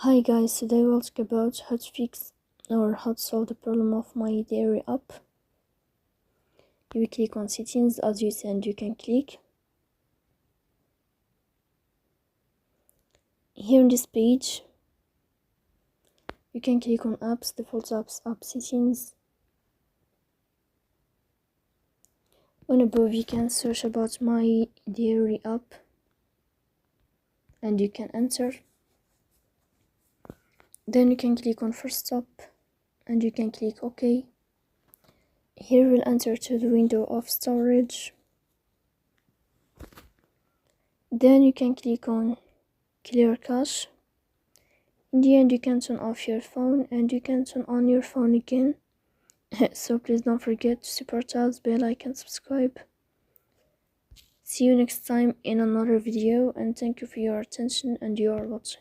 Hi guys, today we'll talk about how to fix or how to solve the problem of my diary app. You click on settings as you said, you can click. Here in this page, you can click on apps, default apps, app settings. On above you can search about my diary app and you can enter. Then you can click on first stop and you can click OK. Here we'll enter to the window of storage. Then you can click on clear cache. In the end you can turn off your phone and you can turn on your phone again. So please don't forget to support us, bell icon, subscribe. See you next time in another video and thank you for your attention and your watching.